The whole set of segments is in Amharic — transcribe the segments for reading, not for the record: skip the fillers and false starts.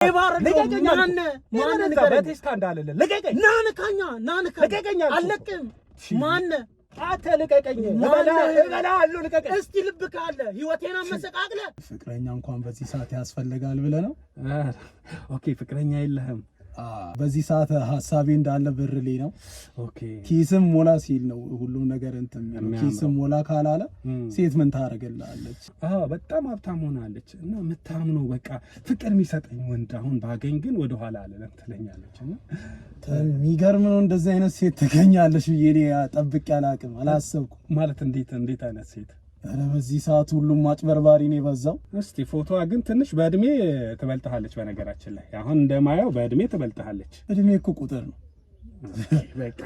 ማን በቴስታ እንዳለለ ልቀቀኝ። ልቀቀኝ አለቅም። ማን አተ ልቀቀኝ። እበላለሁ። ልቀቀኝ። እስቲ ልብ ካለ ህይወቴን አመሰቃቅለ ፍቅረኛ እንኳን በዚህ ሰዓት ያስፈልጋል ብለህ ነው? ኦኬ ፍቅረኛ የለህም? በዚህ ሰዓት ሐሳቤ እንዳለ ብር ላይ ነው። ኦኬ ኪስም ሞላ ሲል ነው ሁሉም ነገር እንትን ኪስም ሞላ ካላለ ሴት ምን ታረጋለች? በጣም ሀብታም ሆናለች እና የምታምነው በቃ ፍቅር የሚሰጠኝ ወንድ አሁን ባገኝ ግን ወደ ኋላ አለለም ትለኛለች። እና የሚገርም ነው። እንደዚህ አይነት ሴት ትገኛለች ብዬ እኔ ጠብቄ አላውቅም፣ አላሰብኩም። ማለት እንዴት አይነት ሴት? አረ በዚህ ሰዓት ሁሉም ማጭበርባሪ ነው የበዛው። እስቲ ፎቶዋ ግን ትንሽ በእድሜ ትበልጥሃለች። በነገራችን ላይ አሁን እንደማየው በእድሜ ትበልጥሃለች። እድሜ እኮ ቁጥር ነው።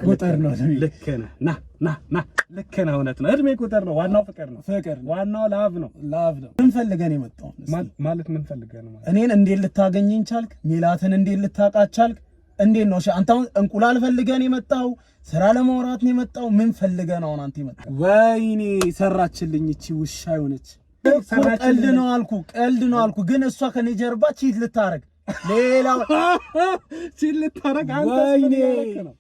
ቁጥር ነው። ልክ ነህ። ና ልክ ነህ። እውነት ነው። እድሜ ቁጥር ነው። ዋናው ፍቅር ነው። ዋናው ላቭ ነው። ምን ፈልገህ ነው የመጣው? ማለት ምን ፈልገህ ነው? እኔን እንዴት ልታገኘኝ ቻልክ? ሜላትን እንዴት ልታውቃት ቻልክ? እንዴት ነው? አንተ አሁን እንቁላል ፈልገህ ነው የመጣው? ስራ ለማውራት ነው የመጣው? ምን ፈልገህ ነው አንተ የመጣው? ወይኔ ሰራችልኝ እቺ ውሻ የሆነች። ቀልድ ነው አልኩ። ግን እሷ ከኔ ጀርባ ቺት ልታረግ ሌላው ቺት ልታረግ አንተ ነው።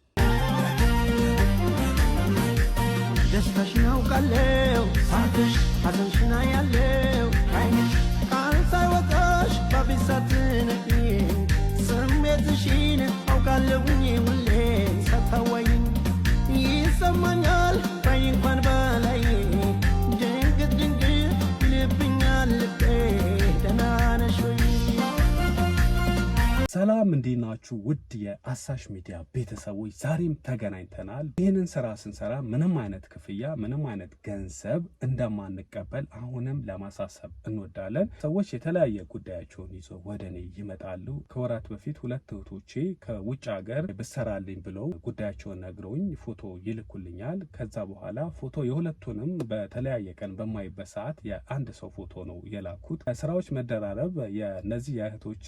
ደስታሽን አውቃለሁ ሳትሽ ሐዘንሽን አያለሁ አይንሽ ቃል ሳይወጣሽ ባቢሳትነቂ ስሜትሽን አውቃለሁኝ ሁሌ ሳታዋይኝ ይሰማኛል ባይ እንኳን በላይ ድንግት ይልብኛል ልቤ ደህና ነሽ ወይ? ሰላም እንዴት ናችሁ? ውድ የአሳሽ ሚዲያ ቤተሰቦች ዛሬም ተገናኝተናል። ይህንን ስራ ስንሰራ ምንም አይነት ክፍያ ምንም አይነት ገንዘብ እንደማንቀበል አሁንም ለማሳሰብ እንወዳለን። ሰዎች የተለያየ ጉዳያቸውን ይዘው ወደ እኔ ይመጣሉ። ከወራት በፊት ሁለት እህቶቼ ከውጭ ሀገር ብሰራልኝ ብለው ጉዳያቸውን ነግረውኝ ፎቶ ይልኩልኛል። ከዛ በኋላ ፎቶ የሁለቱንም በተለያየ ቀን በማይበት ሰዓት የአንድ ሰው ፎቶ ነው የላኩት። ስራዎች መደራረብ የነዚህ የእህቶች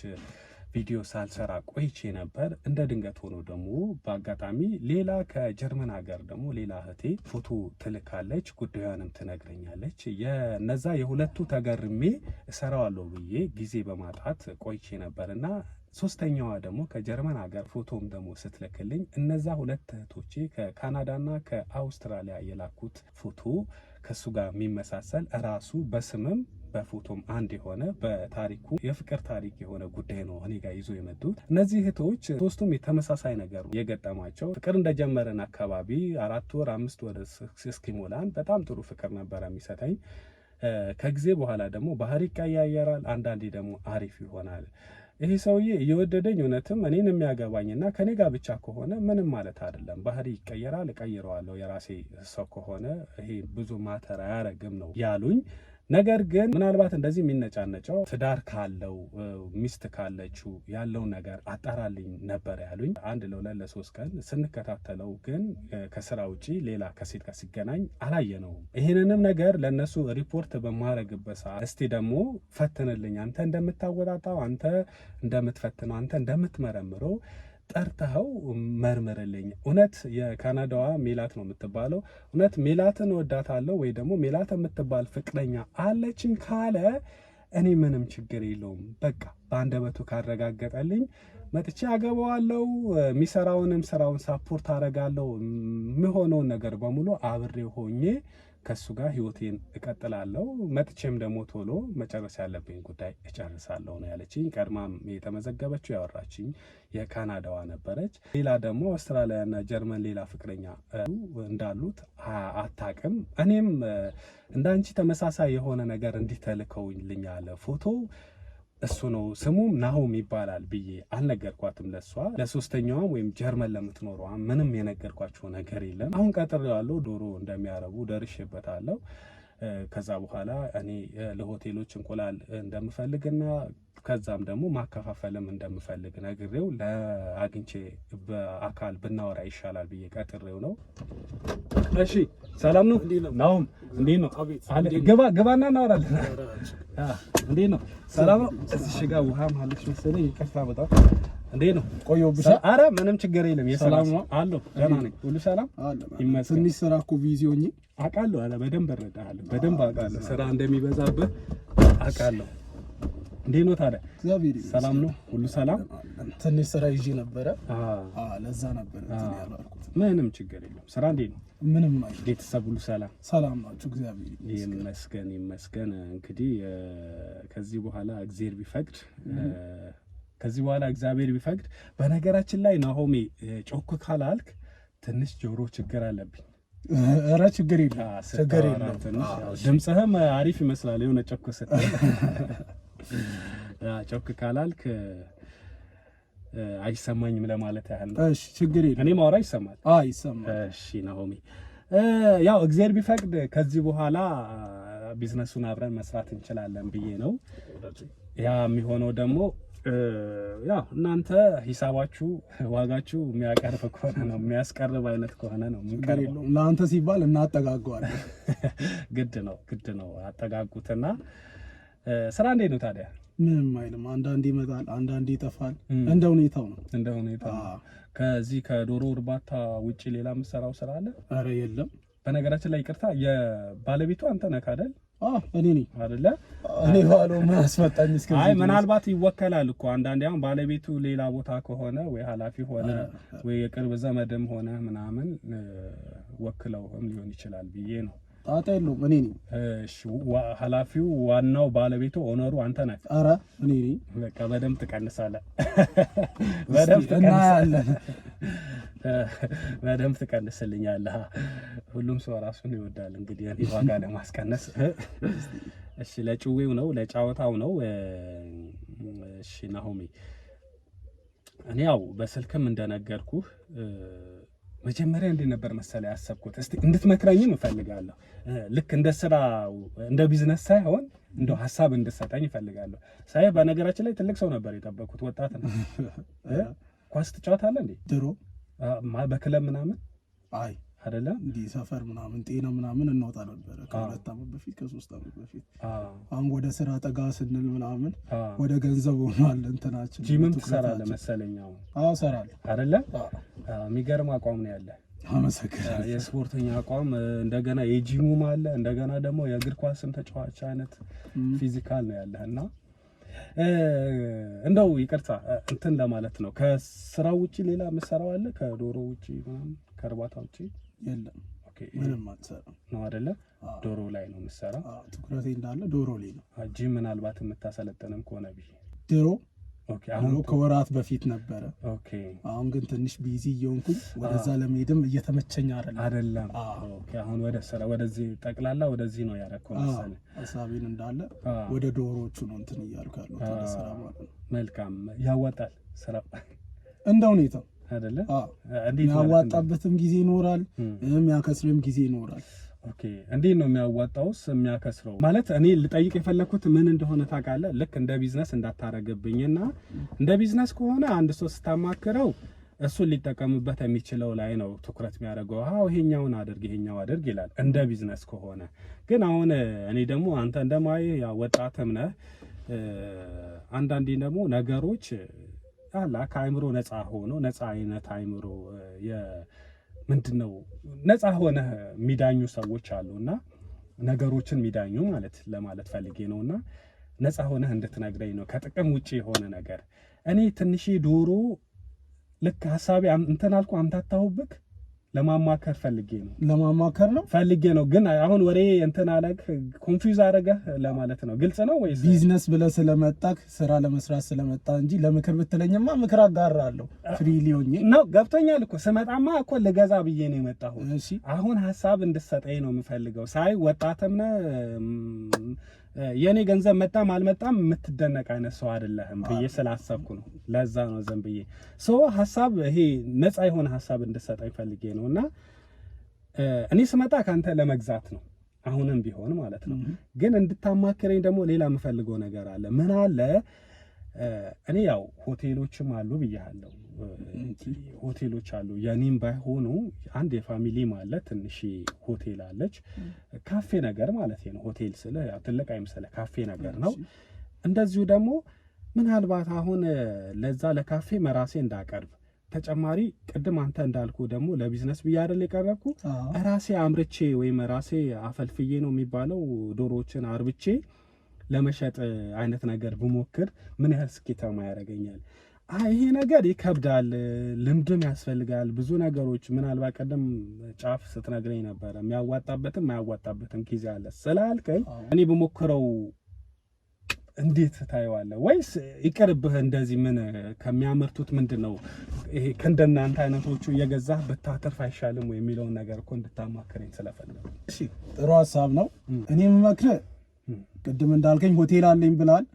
ቪዲዮ ሳልሰራ ቆይቼ ነበር። እንደ ድንገት ሆኖ ደግሞ በአጋጣሚ ሌላ ከጀርመን ሀገር ደግሞ ሌላ እህቴ ፎቶ ትልካለች፣ ጉዳዩንም ትነግረኛለች። የነዛ የሁለቱ ተገርሜ እሰራዋለሁ ብዬ ጊዜ በማጣት ቆይቼ ነበርና ሶስተኛዋ ደግሞ ከጀርመን ሀገር ፎቶም ደግሞ ስትልክልኝ እነዛ ሁለት እህቶቼ ከካናዳና ከአውስትራሊያ የላኩት ፎቶ ከሱ ጋር የሚመሳሰል ራሱ በስምም በፎቶም አንድ የሆነ በታሪኩ የፍቅር ታሪክ የሆነ ጉዳይ ነው እኔ ጋር ይዞ የመጡት። እነዚህ እህቶች ሶስቱም የተመሳሳይ ነገር የገጠማቸው ፍቅር እንደጀመረን አካባቢ 4 ወር 5 ወር እስኪሞላን በጣም ጥሩ ፍቅር ነበረ የሚሰጠኝ። ከጊዜ በኋላ ደግሞ ባህሪ ይቀያየራል፣ አንዳንዴ ደግሞ አሪፍ ይሆናል። ይሄ ሰውዬ እየወደደኝ እውነትም እኔን የሚያገባኝና ከኔ ጋር ብቻ ከሆነ ምንም ማለት አይደለም። ባህሪ ይቀየራል፣ እቀይረዋለሁ የራሴ ሰው ከሆነ ይሄ ብዙ ማተር አያረግም ነው ያሉኝ። ነገር ግን ምናልባት እንደዚህ የሚነጫነጨው ትዳር ካለው ሚስት ካለችው ያለው ነገር አጣራልኝ ነበር ያሉኝ። 1 ለ2 ለ3 ቀን ስንከታተለው ግን ከስራ ውጪ ሌላ ከሴት ጋር ሲገናኝ አላየነውም። ይሄንንም ነገር ለነሱ ሪፖርት በማረግበት ሰዓት እስቲ ደግሞ ፈትንልኝ፣ አንተ እንደምታወጣጣው፣ አንተ እንደምትፈትነው፣ አንተ እንደምትመረምረው ጠርተኸው መርምርልኝ። እውነት የካናዳዋ ሜላት ነው የምትባለው፣ እውነት ሜላትን ወዳታለሁ ወይ ደግሞ ሜላት የምትባል ፍቅረኛ አለችኝ ካለ እኔ ምንም ችግር የለውም። በቃ በአንደበቱ ካረጋገጠልኝ መጥቼ አገባዋለሁ። የሚሰራውንም ስራውን ሳፖርት አረጋለሁ። የሚሆነውን ነገር በሙሉ አብሬው ሆኜ ከሱ ጋር ህይወቴን እቀጥላለሁ። መጥቼም ደግሞ ቶሎ መጨረስ ያለብኝ ጉዳይ እጨርሳለሁ ነው ያለችኝ። ቀድማም የተመዘገበችው ያወራችኝ የካናዳዋ ነበረች። ሌላ ደግሞ አውስትራሊያና ጀርመን ሌላ ፍቅረኛ እንዳሉት አታውቅም። እኔም እንዳንቺ ተመሳሳይ የሆነ ነገር እንዲተልከውልኛል ፎቶ እሱ ነው ስሙም ናሆም ይባላል ብዬ አልነገርኳትም። ለሷ ለሶስተኛዋም ወይም ጀርመን ለምትኖረዋ ምንም የነገርኳቸው ነገር የለም። አሁን ቀጥሬዋለሁ። ዶሮ እንደሚያረቡ ደርሼበታለሁ። ከዛ በኋላ እኔ ለሆቴሎች እንቁላል እንደምፈልግና ከዛም ደግሞ ማከፋፈልም እንደምፈልግ ነግሬው ለአግኝቼ በአካል ብናወራ ይሻላል ብዬ ቀጥሬው ነው። እሺ ሰላም ነው ናሆም? እንዴት ነው? ገባና እናወራለን። እንዴት ነው? ሰላም ነው? እዚህ ጋር ውሃ ማለች መሰለኝ። ይቅርታ በጣም እንዴት ነው? ቆየሁብሽ። አረ ምንም ችግር የለም። የሰላም ነው አለው። ደህና ነኝ። ሁሉ ሰላም ይመስገን። ትንሽ ስራ እኮ ቢዚ ሆኜ አውቃለሁ። አለ በደንብ እረዳሃለሁ። በደንብ አውቃለሁ። ስራ እንደሚበዛብህ አውቃለሁ። እንዴት ነው ታዲያ? እግዚአብሔር ሰላም ነው? ሁሉ ሰላም? ትንሽ ስራ ይዤ ነበረ። ለዛ ነበር እንትን ያልኩት። ምንም ችግር የለም። ስራ እንዴት ነው? ምንም አይደል። ቤተሰብ ሁሉ ሰላም? ሰላም ናችሁ? እግዚአብሔር ይመስገን። እንግዲህ ከዚህ በኋላ እግዚአብሔር ቢፈቅድ በነገራችን ላይ ናሆሜ ጮክ ካላልክ ትንሽ ጆሮ ችግር አለብኝ። ኧረ ችግር የለም። ድምፅህም አሪፍ ይመስላል። የሆነ ጮክ ስትል ጮክ ካላልክ አይሰማኝም ለማለት ያህል ነው። እሺ ችግር የለም። እኔ ማውራ ይሰማል? ይሰማል። እሺ ናሆሜ ያው እግዚአብሔር ቢፈቅድ ከዚህ በኋላ ቢዝነሱን አብረን መስራት እንችላለን ብዬ ነው። ያ የሚሆነው ደግሞ ያው እናንተ ሂሳባችሁ ዋጋችሁ የሚያቀርብ ከሆነ ነው፣ የሚያስቀርብ አይነት ከሆነ ነው የምንቀርበው። ለአንተ ሲባል እናጠጋጓለን። ግድ ነው አጠጋጉትና። ስራ እንዴት ነው ታዲያ? ምንም አይልም። አንዳንዴ ይመጣል፣ አንዳንዴ ይጠፋል። እንደ ሁኔታው ነው። ከዚህ ከዶሮ እርባታ ውጪ ሌላ የምትሰራው ስራ አለ? ኧረ የለም። በነገራችን ላይ ይቅርታ፣ የባለቤቱ አንተ ነህ አይደል? እኔ ነኝ አይደለ? እኔ ባለው ምን አስመጣኝ እስከዚህ? አይ ምናልባት ይወከላል እኮ አንዳንዴ። አሁን ባለቤቱ ሌላ ቦታ ከሆነ ወይ ኃላፊ ሆነ ወይ የቅርብ ዘመድም ሆነ ምናምን ወክለውም ሊሆን ይችላል ብዬ ነው። ጣጣ የለውም። እኔ ነኝ። እሺ ኃላፊው ዋናው ባለቤቱ ኦነሩ አንተ ነህ? ኧረ እኔ ነኝ። በቃ በደምብ ትቀንሳለህ። በደምብ ትቀንስልኛለህ። ሁሉም ሰው ራሱን ይወዳል እንግዲህ እኔ ዋጋ ለማስቀነስ። እሺ ለጭዌው ነው ለጫወታው ነው። እሺ ናሆሜ እኔ ያው በስልክም እንደነገርኩህ መጀመሪያ እንዴት ነበር መሰለህ ያሰብኩት፣ እስቲ እንድትመክረኝም እፈልጋለሁ። ልክ እንደ ስራ እንደ ቢዝነስ ሳይሆን እንደው ሐሳብ እንድትሰጠኝ እፈልጋለሁ። ሳይ በነገራችን ላይ ትልቅ ሰው ነበር የጠበቁት፣ ወጣት ነው። ኳስ ትጫወታለህ እንዴ? ድሮ በክለብ ምናምን? አይ አይደለም እንዴ ሰፈር ምናምን ጤና ምናምን እንወጣ ነበር ከ2 ዓመት በፊት ከ3 ዓመት በፊት። አሁን ወደ ስራ ጠጋ ስንል ምናምን ወደ ገንዘብ ሆኗል እንትናችን። ጂምም ትሰራለህ መሰለኝ አሁን? አዎ እሰራለሁ። አይደለም? የሚገርም አቋም ነው ያለ። አመሰግናለሁ። የስፖርተኛ አቋም እንደገና የጂሙም አለ እንደገና ደግሞ የእግር ኳስም ተጫዋች አይነት ፊዚካል ነው ያለህና እንደው ይቅርታ እንትን ለማለት ነው። ከስራው ውጪ ሌላ የምትሰራው አለ? ከዶሮ ውጪ ምናምን ከእርባታ ውጪ? የለም። ኦኬ ምንም አትሰራም ነው አይደለ? ዶሮ ላይ ነው የምትሰራው? ትኩረቴ እንዳለ ዶሮ ላይ ነው። ጂም ምናልባት የምታሰለጥንም ከሆነ ብዬ። ድሮ ኦኬ አሁን ከወራት በፊት ነበረ። ኦኬ አሁን ግን ትንሽ ቢዚ እየሆንኩኝ ወደዛ ለመሄድም እየተመቸኝ አይደለም። ኦኬ አሁን ወደ ስራ ወደዚህ ጠቅላላ ወደዚህ ነው ያደረኩት መሰለኝ። ሀሳቤን እንዳለ ወደ ዶሮዎቹ ነው እንትን እያልኩ ያለው ወደ ስራ ማለት ነው። መልካም ያወጣል ስራ እንደ ሁኔታው አይደለ? የሚያዋጣበትም ጊዜ ይኖራል፣ የሚያከስርም ጊዜ ይኖራል። ኦኬ እንዴት ነው የሚያዋጣውስ የሚያከስረው? ማለት እኔ ልጠይቅ የፈለኩት ምን እንደሆነ ታውቃለህ? ልክ እንደ ቢዝነስ እንዳታረገብኝና እንደ ቢዝነስ ከሆነ አንድ ሰው ስታማክረው እሱን ሊጠቀምበት የሚችለው ላይ ነው ትኩረት የሚያደርገው። ይሄኛውን አድርግ ይላል እንደ ቢዝነስ ከሆነ። ግን አሁን እኔ ደግሞ አንተ እንደማይ ያ ወጣትም ነህ፣ አንዳንዴ ደግሞ ነገሮች አላ ከአይምሮ ነፃ ሆኖ ነፃ አይነት አይምሮ ምንድነው ነፃ ሆነ የሚዳኙ ሰዎች አሉና ነገሮችን የሚዳኙ ለማለት ፈልጌ ነውና ነፃ ሆነህ እንድትነግረኝ ነው ከጥቅም ውጪ የሆነ ነገር። እኔ ትንሽ ዶሮ ልክ ሐሳቤ እንትን አልኩ አምታታሁብክ ለማማከር ፈልጌ ነው። ለማማከር ነው ፈልጌ ነው። ግን አሁን ወሬ እንትን አለክ ኮንፊውዝ አደረገህ ለማለት ነው። ግልጽ ነው ወይስ ቢዝነስ ብለህ ስለመጣክ ስራ ለመስራት ስለመጣ እንጂ ለምክር ብትለኝማ ምክር አጋራለሁ ፍሪሊ ሆኜ ነው። ገብቶኛል እኮ ስመጣማ እኮ ልገዛ ብዬ ነው የመጣሁት። እሺ አሁን ሐሳብ እንድትሰጠኝ ነው የምፈልገው። ሳይ ወጣትም ነህ፣ የኔ ገንዘብ መጣም አልመጣም የምትደነቅ አይነት ሰው አይደለህም ብዬ ስላሰብኩ ነው። ለዛ ነው ዘን ብዬ ሐሳብ ይሄ ነፃ የሆነ ሐሳብ እንድትሰጠኝ ፈልጌ ነውና እኔ ስመጣ ካንተ ለመግዛት ነው አሁንም ቢሆን ማለት ነው። ግን እንድታማክረኝ ደግሞ ሌላ የምፈልገው ነገር አለ። ምን አለ እኔ ያው ሆቴሎችም አሉ ብያለሁ። ሆቴሎች አሉ የኔም ባይሆኑ አንድ የፋሚሊ ማለት ትንሽ ሆቴል አለች፣ ካፌ ነገር ማለት ነው። ሆቴል ስለ ያው ትልቅ አይመስልህ ካፌ ነገር ነው። እንደዚሁ ደግሞ ምናልባት አሁን ለዛ ለካፌ መራሴ እንዳቀርብ ተጨማሪ ቅድም አንተ እንዳልኩ ደግሞ ለቢዝነስ ብዬ አይደል የቀረብኩ ራሴ አምርቼ ወይም ራሴ አፈልፍዬ ነው የሚባለው ዶሮዎችን አርብቼ ለመሸጥ አይነት ነገር ብሞክር ምን ያህል ስኬታማ ያደርገኛል? ይሄ ነገር ይከብዳል፣ ልምድም ያስፈልጋል፣ ብዙ ነገሮች ምናልባት ቀደም ጫፍ ስትነግረኝ ነበረ የሚያዋጣበትም ማያዋጣበትም ጊዜ አለ ስላልከኝ እኔ በሞክረው እንዴት ታየዋለህ? ወይስ ይቀርብህ እንደዚህ ምን ከሚያመርቱት ምንድነው ይሄ ከእንደናንተ አይነቶቹ እየገዛህ ብታተርፍ አይሻልም ወይ የሚለውን ነገር እኮ እንድታማክረኝ ስለፈለኩ። እሺ ጥሩ ሐሳብ ነው። እኔ የምመክርህ ቅድም እንዳልከኝ ሆቴል አለኝ ብላል።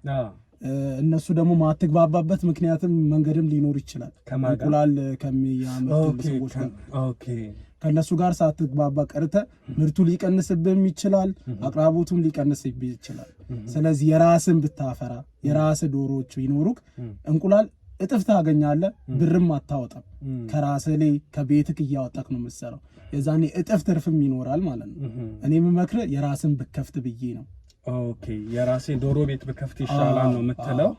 እነሱ ደግሞ ማትግባባበት ምክንያትም መንገድም ሊኖር ይችላል። እንቁላል ከሚያመርቱ ሰዎች ጋር ከነሱ ጋር ሳትግባባ ቀርተ ምርቱ ሊቀንስብህም ይችላል፣ አቅራቦቱም ሊቀንስብህ ይችላል። ስለዚህ የራስን ብታፈራ የራስ ዶሮዎች ይኖሩክ እንቁላል እጥፍ ታገኛለህ፣ ብርም አታወጣም። ከራስህ ላይ ከቤትክ እያወጣክ ነው የምትሰራው። የዛኔ እጥፍ ትርፍም ይኖራል ማለት ነው። እኔ የምመክርህ የራስን ብከፍት ብዬ ነው። ኦኬ የራሴ ዶሮ ቤት ብከፍት ይሻላል ነው የምትለው?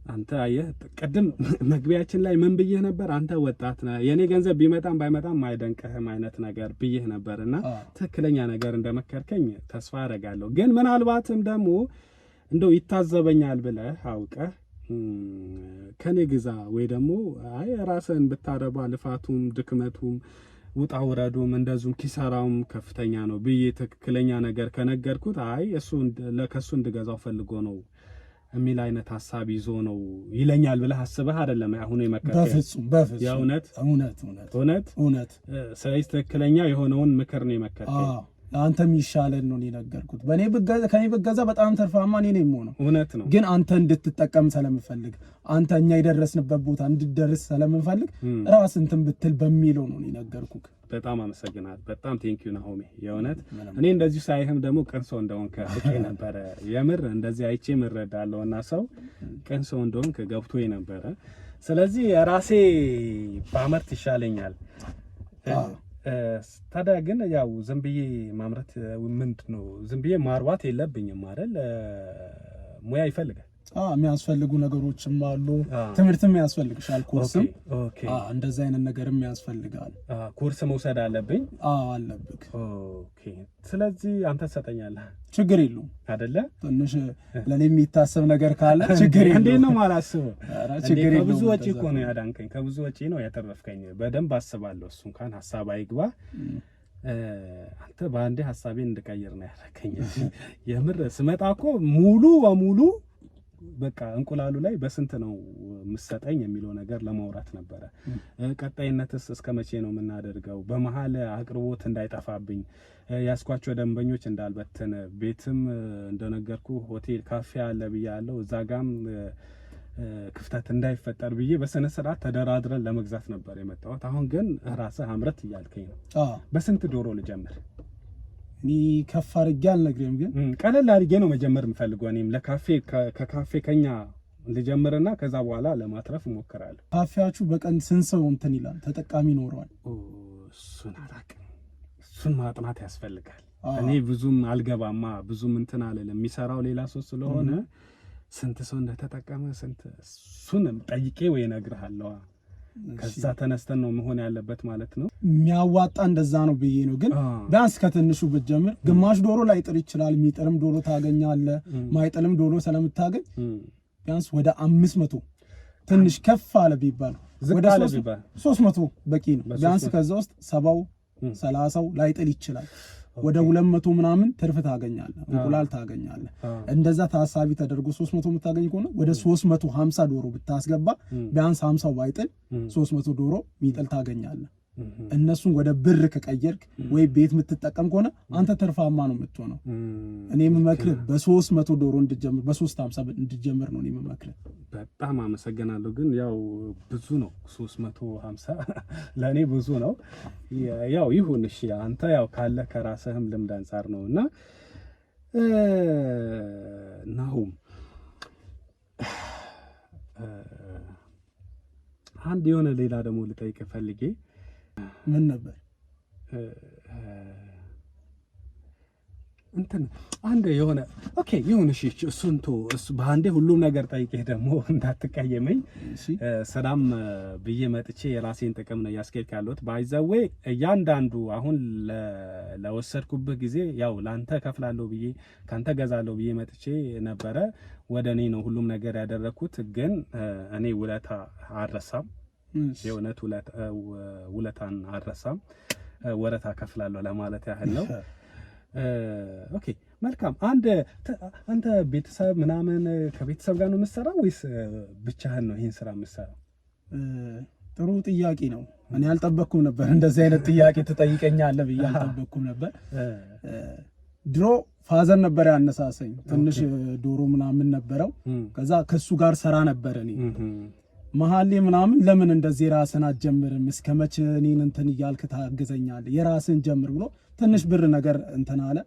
አንተ አየህ ቅድም መግቢያችን ላይ ምን ብዬህ ነበር? አንተ ወጣት ነህ፣ የኔ ገንዘብ ቢመጣም ባይመጣም አይደንቅህም አይነት ነገር ብዬህ ነበርና ትክክለኛ ነገር እንደመከርከኝ ተስፋ አደርጋለሁ። ግን ምናልባትም ደግሞ እንደው ይታዘበኛል ብለህ አውቀህ ከኔ ግዛ ወይ ደግሞ አይ ራስህን ብታረባ ልፋቱም ድክመቱም ውጣ ውረዱም እንደዙም ኪሳራውም ከፍተኛ ነው ብዬ ትክክለኛ ነገር ከነገርኩት አይ እሱ ለከሱ እንድገዛው ፈልጎ ነው የሚል አይነት ሐሳብ ይዞ ነው ይለኛል ብለህ አስበህ አይደለም አሁን የመከርከኝ? በፍጹም የእውነት እውነት ስለዚህ ትክክለኛ የሆነውን ምክር ነው የመከርከኝ። አንተም ይሻለን ነው የነገርኩት። ከኔ ብገዛ በጣም ተርፋማ እኔ ነኝ የምሆነው። እውነት ነው። ግን አንተ እንድትጠቀም ስለምፈልግ አንተ እኛ የደረስንበት ቦታ እንድትደርስ ስለምፈልግ ራስ እንትን ብትል በሚለው ነው የነገርኩህ። በጣም አመሰግናለሁ። በጣም ቴንኪው ናሆሜ። የእውነት እኔ እንደዚህ ሳይህም ደግሞ ቅን ሰው እንደሆንክ አውቄ ነበረ። የምር እንደዚህ አይቼ እረዳለሁና ሰው ቅን ሰው እንደሆንክ ገብቶኝ ነበረ። ስለዚህ ራሴ ባመርት ይሻለኛል። ታዲያ ግን ያው ዝም ብዬ ማምረት ምንድነው ዝም ብዬ ማርባት የለብኝም አይደል? ሙያ ይፈልጋል። የሚያስፈልጉ ነገሮችም አሉ። ትምህርትም ያስፈልግሻል፣ ኮርስም እንደዛ አይነት ነገርም ያስፈልጋል። ኮርስ መውሰድ አለብኝ? አለብክ። ኦኬ። ስለዚህ አንተ ትሰጠኛለህ? ችግር የለውም አይደለ? ትንሽ ለኔ የሚታሰብ ነገር ካለ ችግር የለውም። እንዴት ነው ማላስበው? ችግር የለውም። ከብዙ ወጪ እኮ ነው ያዳንከኝ፣ ከብዙ ወጪ ነው ያተረፍከኝ። በደንብ አስባለሁ። እሱ እንኳን ሐሳብ አይግባ። አንተ በአንዴ ሐሳቤን እንድቀይር ነው ያደረከኝ። የምር ስመጣ እኮ ሙሉ በሙሉ በቃ እንቁላሉ ላይ በስንት ነው ምሰጠኝ የሚለው ነገር ለማውራት ነበረ። ቀጣይነትስ እስከመቼ ነው የምናደርገው? በመሃል አቅርቦት እንዳይጠፋብኝ ያስኳቸው ደንበኞች እንዳልበተነ ቤትም እንደነገርኩ ሆቴል ካፌ አለ ብያለሁ። እዛ ጋም ክፍተት እንዳይፈጠር ብዬ በስነ ስርዓት ተደራድረን ለመግዛት ነበር የመጣሁት። አሁን ግን ራስህ አምረት እያልከኝ ነው። በስንት ዶሮ ልጀምር? እኔ ከፍ አድርጌ አልነግርህም፣ ግን ቀለል አድርጌ ነው መጀመር የምፈልገው። እኔም ከካፌ ከኛ ልጀምርና ከዛ በኋላ ለማትረፍ እሞክራለሁ። ካፌያችሁ በቀን ስንት ሰው እንትን ይላል ተጠቃሚ ኖረዋል? እሱን አላውቅም። እሱን ማጥናት ያስፈልጋል። እኔ ብዙም አልገባማ፣ ብዙም እንትን አልልም። የሚሰራው ሌላ ሰው ስለሆነ ስንት ሰው እንደተጠቀመ እሱን ጠይቄ ወይ እነግርሃለሁ። ከዛ ተነስተን ነው መሆን ያለበት ማለት ነው። የሚያዋጣ እንደዛ ነው ብዬ ነው። ግን ቢያንስ ከትንሹ ብትጀምር ግማሽ ዶሮ ላይጥል ይችላል። የሚጥልም ዶሮ ታገኛለህ፣ ማይጥልም ዶሮ ስለምታገኝ ቢያንስ ወደ 500 ትንሽ ከፍ አለ ቢባል ወደ 300 በቂ ነው ቢያንስ። ከዛ ውስጥ 70 30 ላይጥል ይችላል። ወደ 200 ምናምን ትርፍ ታገኛለህ፣ እንቁላል ታገኛለህ። እንደዛ ታሳቢ ተደርጎ 300 የምታገኝ ከሆነ ወደ 350 ዶሮ ብታስገባ ቢያንስ 50 ባይጥል 300 ዶሮ ሚጥል ታገኛለህ። እነሱን ወደ ብር ከቀየርክ ወይ ቤት የምትጠቀም ከሆነ አንተ ትርፋማ ነው የምትሆነው። እኔ የምመክርህ በ300 ዶሮ እንድጀምር፣ በ350 እንድጀምር ነው እኔ የምመክርህ። በጣም አመሰግናለሁ። ግን ያው ብዙ ነው 350 ለኔ ብዙ ነው። ያው ይሁን እሺ፣ አንተ ያው ካለ ከራስህም ልምድ አንፃር ነውና ናሁም አንድ የሆነ ሌላ ደግሞ ልጠይቅ ፈልጌ ምን ነበር? እንትን አንድ የሆነ ኦኬ ይሁን እሺ እሱንቶ እሱ በአንዴ ሁሉም ነገር ጠይቄህ ደግሞ እንዳትቀየመኝ ሰላም ብዬ መጥቼ የራሴን ጥቅም ነው ያስኬድክ ያለሁት ባይዘዌ እያንዳንዱ አሁን ለወሰድኩብህ ጊዜ ያው ላንተ ከፍላለሁ ብዬ ካንተ ገዛለሁ ብዬ መጥቼ ነበረ ወደ እኔ ነው ሁሉም ነገር ያደረኩት ግን እኔ ውለታ አልረሳም የእውነት ውለታን አልረሳም ወረታ ከፍላለሁ ለማለት ያህል ነው ኦኬ መልካም አንተ ቤተሰብ ምናምን ከቤተሰብ ጋር ነው የምትሰራው ወይስ ብቻህን ነው ይሄን ስራ የምትሰራው ጥሩ ጥያቄ ነው እኔ አልጠበቅኩም ነበር እንደዚህ አይነት ጥያቄ ትጠይቀኛለህ ብዬ አልጠበቅኩም ነበር ድሮ ፋዘር ነበር ያነሳሰኝ ትንሽ ዶሮ ምናምን ነበረው ከዛ ከሱ ጋር ሰራ ነበር እኔ መሐሌ ምናምን ለምን እንደዚህ ራስን አትጀምርም እስከመቼ እኔን እንትን እያልክ ታግዘኛለህ የራስን ጀምር ብሎ ትንሽ ብር ነገር እንትን አለ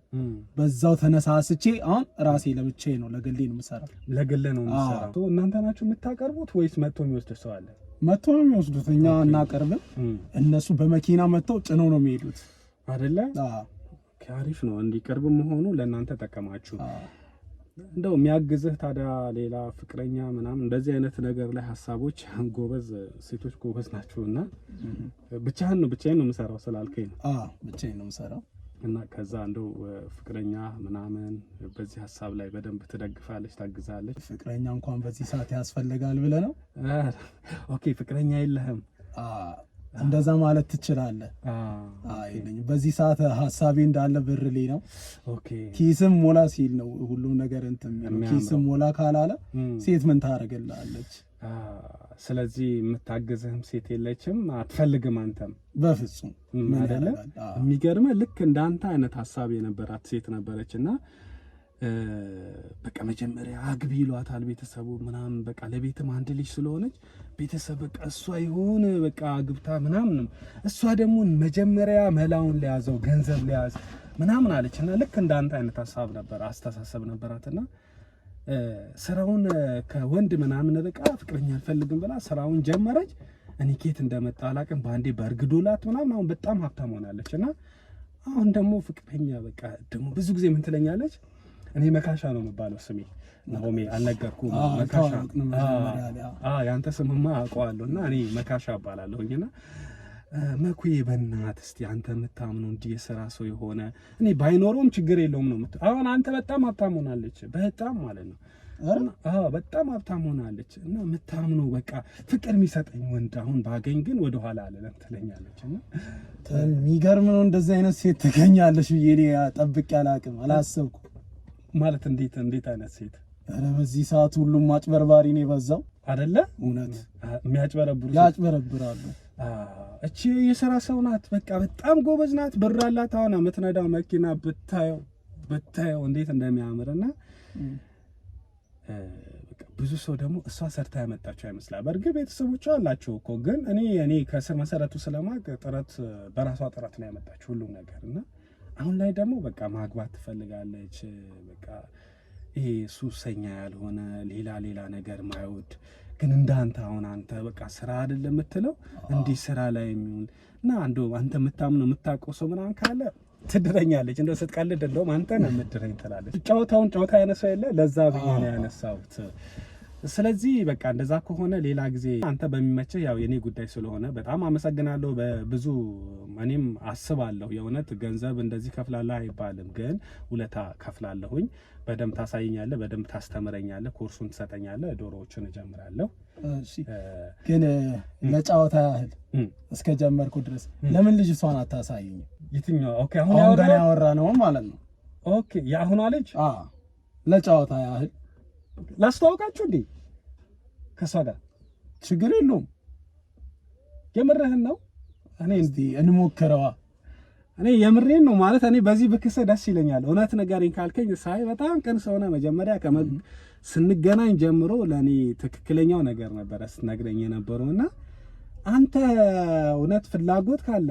በዛው ተነሳስቼ አሁን ራሴ ለብቻዬ ነው ለግሌ ነው የምሰራው ለግሌ ነው የምሰራው እናንተ ናችሁ የምታቀርቡት ወይስ መጥቶ የሚወስድ ሰው አለ መጥቶ ነው የሚወስዱት እኛ እናቀርብም እነሱ በመኪና መጥተው ጭነው ነው የሚሄዱት አይደለ አሪፍ ነው እንዲቀርብ መሆኑ ለእናንተ ጠቀማችሁ እንደው የሚያግዝህ ታዲያ ሌላ ፍቅረኛ ምናምን እንደዚህ አይነት ነገር ላይ ሐሳቦች ጎበዝ ሴቶች ጎበዝ ናቸውና ብቻዬን ነው የምሰራው ስላልከኝ ነው ብቻዬን ነው የምሰራው እና ከዛ እንደው ፍቅረኛ ምናምን በዚህ ሐሳብ ላይ በደንብ ትደግፋለች ታግዛለች ፍቅረኛ እንኳን በዚህ ሰዓት ያስፈልጋል ብለህ ነው ኦኬ ፍቅረኛ የለህም እንደዛ ማለት ትችላለህ አይልኝ በዚህ ሰዓት ሐሳቤ እንዳለ ብር ላይ ነው ኦኬ ኪስም ሞላ ሲል ነው ሁሉም ነገር እንትን ኪስም ሞላ ካላለ ሴት ምን ታረጋለች ስለዚህ የምታገዝህም ሴት የለችም አትፈልግም አንተም በፍጹም ምን አይደለም የሚገርም ልክ እንዳንተ አይነት ሐሳብ የነበራት ሴት ነበረችና በቃ መጀመሪያ አግቢ ይሏታል ቤተሰቡ ምናምን በቃ ለቤትም አንድ ልጅ ስለሆነች ቤተሰብ በቃ እሷ ይሆን በቃ አግብታ ምናምን እሷ ደግሞ መጀመሪያ መላውን ለያዘው ገንዘብ ለያዝ ምናምን አለችና ልክ እንዳንተ አይነት ሐሳብ ነበር አስተሳሰብ ነበራትና ስራውን ከወንድ ምናምን በቃ ፍቅረኛ አልፈልግም ብላ ስራውን ጀመረች እኔ ኬት እንደመጣ አላቅም ባንዴ በርግዶላት ምናምን አሁን በጣም ሀብታም ሆናለችና አሁን ደግሞ ፍቅረኛ በቃ ደግሞ ብዙ ጊዜ ምን ትለኛለች እኔ መካሻ ነው የምባለው ስሜ ናሆሜ አልነገርኩም መካሻ ያንተ ስምማ አውቀዋለሁና እኔ መካሻ እባላለሁኝና መኩዬ በእናትህ እስቲ አንተ የምታምነው እንዲህ የሥራ ሰው የሆነ እኔ ባይኖረውም ችግር የለውም ነው አሁን አንተ በጣም ሀብታም ሆናለች በጣም ማለት ነው በጣም ሀብታም ሆናለች እና የምታምነው በቃ ፍቅር የሚሰጠኝ ወንድ አሁን ባገኝ ግን ወደ ኋላ አለለም ትለኛለችና የሚገርም ነው እንደዚህ አይነት ሴት ትገኛለሽ ብዬ እኔ ጠብቄ አላውቅም አላሰብኩም ማለት እንዴት አይነት ሴት አረ በዚህ ሰዓት ሁሉም ማጭበርባሪ ነው የበዛው አይደለ እውነት የሚያጭበረብሩ ያጭበረብራሉ እቺ የሥራ ሰው ናት በቃ በጣም ጎበዝ ናት ብር አላት አሁን የምትነዳው መኪና ብታየው እንዴት እንደሚያምርና በቃ ብዙ ሰው ደግሞ እሷ ሰርታ ያመጣቸው አይመስላል በርግጥ ቤተሰቦቿ አላቸው እኮ ግን እኔ ከስር መሰረቱ ስለማቅ ጥረት በራሷ ጥረት ነው ያመጣቸው ሁሉም ነገርና አሁን ላይ ደግሞ በቃ ማግባት ትፈልጋለች በቃ ይሄ ሱሰኛ ያልሆነ ሌላ ነገር ማይወድ ግን እንዳንተ አሁን አንተ በቃ ስራ አይደለም የምትለው እንዲህ ስራ ላይ የሚሆን እና አንተ የምታምነው የምታውቀው ሰው ምናምን ካለ ትድረኛለች እንደው ስትቀልድ እንደውም አንተ ነው የምትድረኝ ትላለች ጨዋታ ያነሳው የለ ለዛ ብዬ ነው ያነሳሁት ስለዚህ በቃ እንደዛ ከሆነ ሌላ ጊዜ አንተ በሚመችህ ያው የኔ ጉዳይ ስለሆነ በጣም አመሰግናለሁ በብዙ እኔም አስባለሁ የእውነት ገንዘብ እንደዚህ ከፍላለህ አይባልም ግን ውለታ ከፍላለሁኝ በደንብ ታሳየኛለህ በደንብ ታስተምረኛለህ ኮርሱን ትሰጠኛለህ ዶሮዎችን እጀምራለሁ እሺ ግን ለጫወታ ያህል እስከ ጀመርኩ ድረስ ለምን ልጅ እሷን አታሳየኝ የትኛው ኦኬ አሁን ያወራ ነው ማለት ነው ኦኬ ያሁኗ ልጅ ለጫወታ ያህል ላስተዋውቃችሁ እንዴ ከሷ ጋር ችግር የለውም የምርህን ነው እኔ እንዴ እንሞክረዋ እኔ የምሬን ነው ማለት እኔ በዚህ በክሰ ደስ ይለኛል እውነት ነገርኝ ካልከኝ ሳይ በጣም ቀን ሰውና መጀመሪያ ስንገናኝ ጀምሮ ለኔ ትክክለኛው ነገር ነበር ስትነግረኝ የነበረውና አንተ እውነት ፍላጎት ካለ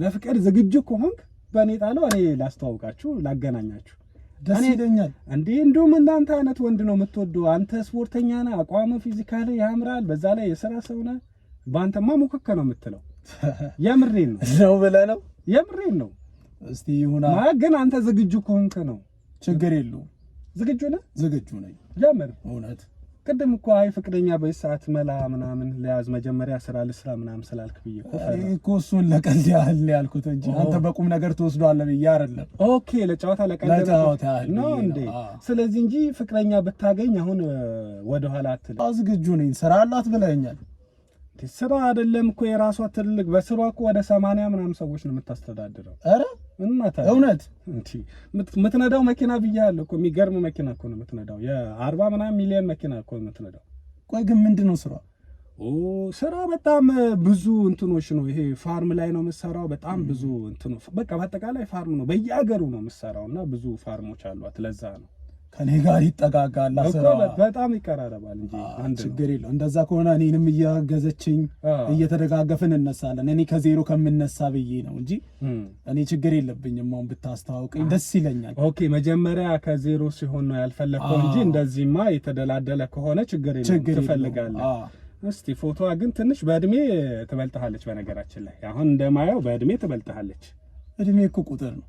ለፍቅር ዝግጁ ከሆንክ በእኔ ጣለው እኔ ላስተዋውቃችሁ ላገናኛችሁ ደስ ይለኛል እንዴ እንደውም እንዳንተ አይነት ወንድ ነው የምትወደው አንተ ስፖርተኛ ነህ አቋም ፊዚካሊ ያምራል በዛ ላይ የሥራ ሰው ነህ ባንተማ ሙከከ ነው የምትለው የምሬን ነው ብለህ ነው የምሬን ነው እስቲ ይሁና ግን አንተ ዝግጁ ከሆንክ ነው ችግር የለውም ዝግጁ ነህ ዝግጁ ነኝ ጀምር እውነት ቅድም እኮ አይ ፍቅረኛ በሰዓት መላ ምናምን ለያዝ መጀመሪያ ስራ ልስራ ምናምን ስላልክ ብዬ እኮ እሱን ለቀልድ ያህል ያልኩት እንጂ አንተ በቁም ነገር ተወስዷል ብዬ አይደለም ኦኬ ለጨዋታ ለቀልድ ነው እንዴ ስለዚህ እንጂ ፍቅረኛ ብታገኝ አሁን ወደ ኋላ አትል ዝግጁ ነኝ ስራ አላት ብለኛል ስራ አይደለም እኮ የራሷ ትልቅ በስሯ እኮ ወደ 80 ምናምን ሰዎች ነው የምታስተዳድረው አረ እናታ እውነት እንዴ ምትነዳው መኪና ብያለሁ እኮ የሚገርም መኪና እኮ ነው የምትነዳው የ40 ምናምን ሚሊዮን መኪና እኮ ነው የምትነዳው ቆይ ግን ምንድነው ስራ ስራ በጣም ብዙ እንትኖች ነው ይሄ ፋርም ላይ ነው የምትሰራው በጣም ብዙ እንትኑ በቃ በአጠቃላይ ፋርም ነው በየሀገሩ ነው የምትሰራውና ብዙ ፋርሞች አሏት ለዛ ነው ከኔ ጋር ይጠጋጋል አሰራ በጣም ይቀራረባል እንጂ አንድ ችግር የለው እንደዛ ከሆነ እኔንም እያገዘችኝ እየተደጋገፍን እንነሳለን እኔ ከዜሮ ከምነሳ ብዬ ነው እንጂ እኔ ችግር የለብኝም አሁን ብታስተዋውቀኝ ደስ ይለኛል ኦኬ መጀመሪያ ከዜሮ ሲሆን ነው ያልፈለከው እንጂ እንደዚህማ የተደላደለ ከሆነ ችግር የለም ትፈልጋለህ እስቲ ፎቶዋ ግን ትንሽ በእድሜ ትበልጣለች በነገራችን ላይ አሁን እንደማየው በእድሜ ትበልጣለች እድሜ እኮ ቁጥር ነው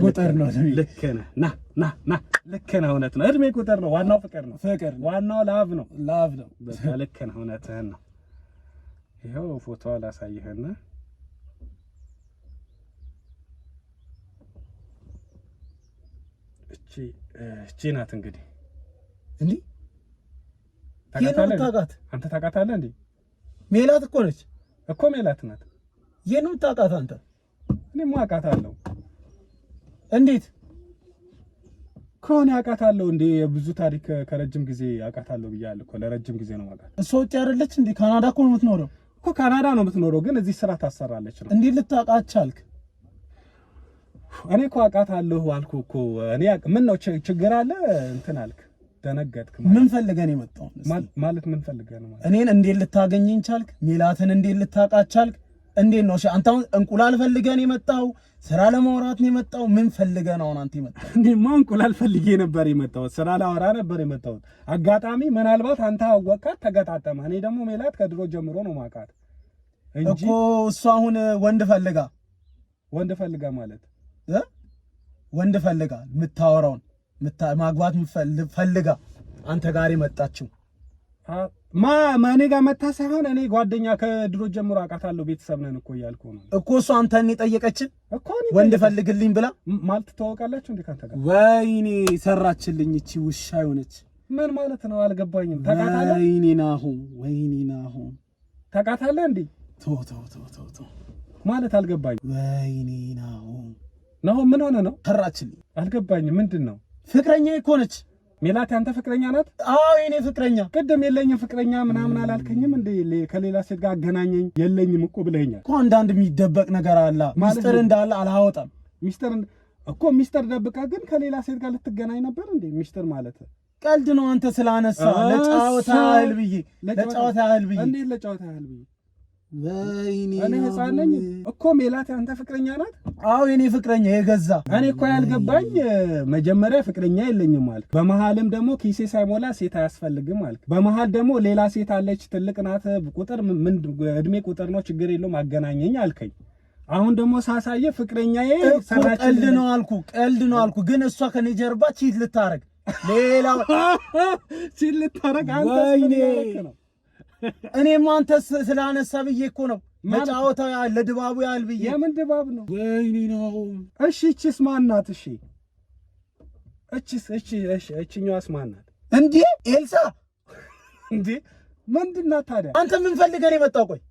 ቁጥር ነው ልክ ነህ ና ልክ ነህ እውነት ነው እድሜ ቁጥር ነው ዋናው ፍቅር ነው ዋናው ላቭ ነው በቃ ልክ ነህ እውነትህን ነው ይሄው ፎቶዋ ላሳይህና እቺ ናት እንግዲህ እንዴ ታውቃታለህ አንተ ታውቃታለህ እንዴ ሜላት እኮ ነች እኮ ሜላት ናት የኔው ታውቃት አንተ እኔም አውቃታለሁ እንዴት ከሆነ አውቃታለሁ እንዴ ብዙ ታሪክ ከረጅም ጊዜ አውቃታለሁ ብያለሁ እኮ ለረጅም ጊዜ ነው ማለት እሷ ውጭ አይደለች እንዴ ካናዳ እኮ ነው የምትኖረው እኮ ካናዳ ነው የምትኖረው ግን እዚህ ስራ ታሰራለች ነው እንዴ ልታውቃት ቻልክ እኔ እኮ አውቃታለሁ አልኩ እኮ እኔ ምን ነው ችግር አለ እንትን አልክ ደነገጥክ ምን ፈልገህ ነው የመጣው ማለት ምን ፈልገህ ነው እኔን እንዴ ልታገኘኝ ቻልክ ሜላትን እንዴ ልታውቃት ቻልክ እንዴት ነው አንተ አሁን እንቁላል ፈልገህ ነው የመጣው ስራ ለማውራት ነው የመጣው ምን ፈልገህ ነው አንተ የመጣው እኔማ እንቁላል ፈልጌ ነበር የመጣው ስራ ላወራ ነበር የመጣው አጋጣሚ ምናልባት አንተ አወቃት ተገጣጠመ እኔ ደግሞ ሜላት ከድሮ ጀምሮ ነው ማውቃት እንጂ እኮ እሷ አሁን ወንድ ፈልጋ ማለት ወንድ ፈልጋ የምታወራውን ማግባት ፈልጋ አንተ ጋር የመጣችው ማኔ ጋር መታ ሳይሆን እኔ ጓደኛ ከድሮ ጀምሮ አውቃታለሁ ቤተሰብ ነን እኮ እያልኩ ነው እኮ እሷ አንተን ጠየቀች እኮ ወንድ ፈልግልኝ ብላ ማለት ተዋወቃላችሁ እንዴ ካንተ ጋር ወይኔ ሰራችልኝ እቺ ውሻ ሆነች ምን ማለት ነው አልገባኝም ታውቃታለህ ወይኔ ናሁ ታውቃታለህ እንዴ ቶ ማለት አልገባኝም ወይኔ ናሁ ምን ሆነ ነው ሰራችልኝ አልገባኝም ምንድነው ፍቅረኛ እኮ ነች ሜላት ያንተ ፍቅረኛ ናት አዎ የኔ ፍቅረኛ ቅድም የለኝም ፍቅረኛ ምናምን አላልከኝም እንዴ ከሌላ ሴት ጋር አገናኘኝ የለኝም እኮ ብለኸኛል እኮ አንዳንድ የሚደበቅ ነገር አለ ሚስጥር እንዳለ አላወጣም ሚስጥር ደብቃ ግን ከሌላ ሴት ጋር ልትገናኝ ነበር እንዴ ሚስጥር ማለት ቀልድ ነው አንተ ስላነሳ ለጫወታ ያህል ብዬ እንዴ ለጫወታ ያህል ብዬ ወይኔ እኔ ህፃን ነኝ እኮ ሜላት ያንተ ፍቅረኛ ናት አዎ የኔ ፍቅረኛ የገዛ እኔ እኮ ያልገባኝ መጀመሪያ ፍቅረኛ የለኝም ማለት በመሃልም ደግሞ ኪሴ ሳይሞላ ሴት አያስፈልግም ማለት በመሃል ደግሞ ሌላ ሴት አለች ትልቅ ናት ቁጥር ምን እድሜ ቁጥር ነው ችግር የለውም አገናኘኝ አልከኝ አሁን ደግሞ ሳሳየ ፍቅረኛዬ ሰራች ቀልድ ነው አልኩ ግን እሷ ከኔ ጀርባ ቺት ልታረግ ሌላ ቺት ልታረግ አንተ ነው እኔማ አንተ ስላነሳ ብዬ እኮ ነው መጫወታው ያለ ለድባቡ ያህል ብዬ የምን ድባብ ነው ወይኔ ነው እሺ እቺስ ማን ናት እሺ እቺኛዋስ ማን ናት እንዴ ኤልሳ እንዴ ምንድን ናት ታዲያ አንተ ምን ፈልገህ ነው የመጣው ቆይ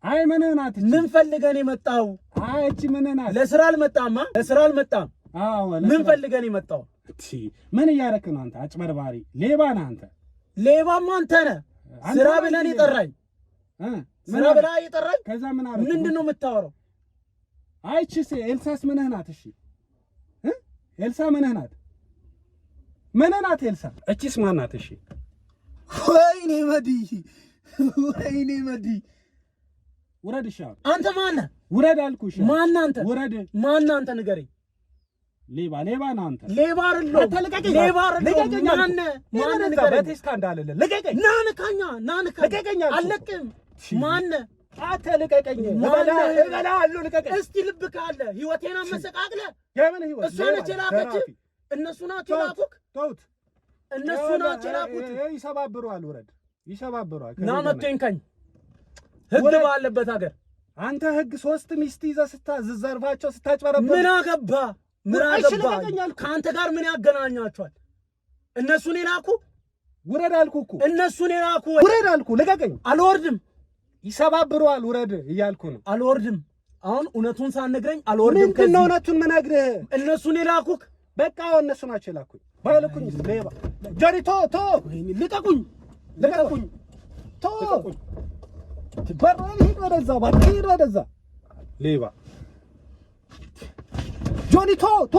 አይ ምን ናት ምን ፈልገህ ነው የመጣው አይ እቺ ምን ናት ለስራ አልመጣም አዎ ምን ፈልገህ ነው የመጣው እቺ ምን እያረክ ነው አንተ አጭበርባሪ ሌባ ነህ አንተ ሌባማ አንተ ነህ ስራ ብለን ይጠራኝ ስራ ብላ ይጠራኝ ከዛ ምን አረክ ምንድነው የምታወራው አይቺስ ኤልሳስ ምን ናት እሺ ኤልሳ ምን ናት ኤልሳ እቺስ ማን ናት እሺ ወይኔ መዲ ውረድ እሺ አንተ ማን ነህ ውረድ አልኩሽ ማን አንተ ውረድ ማን አንተ ንገረኝ ሌባ ነህ አንተ ሌባ አይደለም አትልቀቀኝ ሌባ አይደለም ማን ንገረኝ በቴስታ እንዳለለ ልቀቀኝ ናንካኛ አለቅም ማን ልቀቀኝ። እበላለሁ። ልቀቀኝ። እስቲ ልብ ካለ ህይወቴን አመሰቃቅለ የምን ህይወት? እሷ ነች የላከች። እነሱ ናቸው የላኩክ። ተውት። እነሱ ናቸው የላኩት። ይሰባብሩሃል። ውረድ። ይሰባብሩሃል። ና መተንከኝ ህግ ባለበት ሀገር አንተ ህግ 3 ሚስት ይዘህ ስታዘርፋቸው ስታጭበረብር ምን አገባ? ከአንተ ጋር ምን ያገናኛቸዋል? እነሱን የላኩ። ውረድ አልኩህ እኮ። እነሱን የላኩ። ውረድ አልኩህ። ልቀቀኝ። አልወርድም። ይሰባብሩሃል። ውረድ እያልኩ ነው። አልወርድም። አሁን እውነቱን ሳትነግረኝ አልወርድም። ምንድን ነው እውነቱን የምነግርህ? እነሱን የላኩክ። በቃ እነሱ ናቸው የላኩኝ። ባይልኩኝ ሌባ ጆሪ ቶ ልቀቁኝ። ቶ ሂድ ወደዛ ሌባ ጆኒ ቶ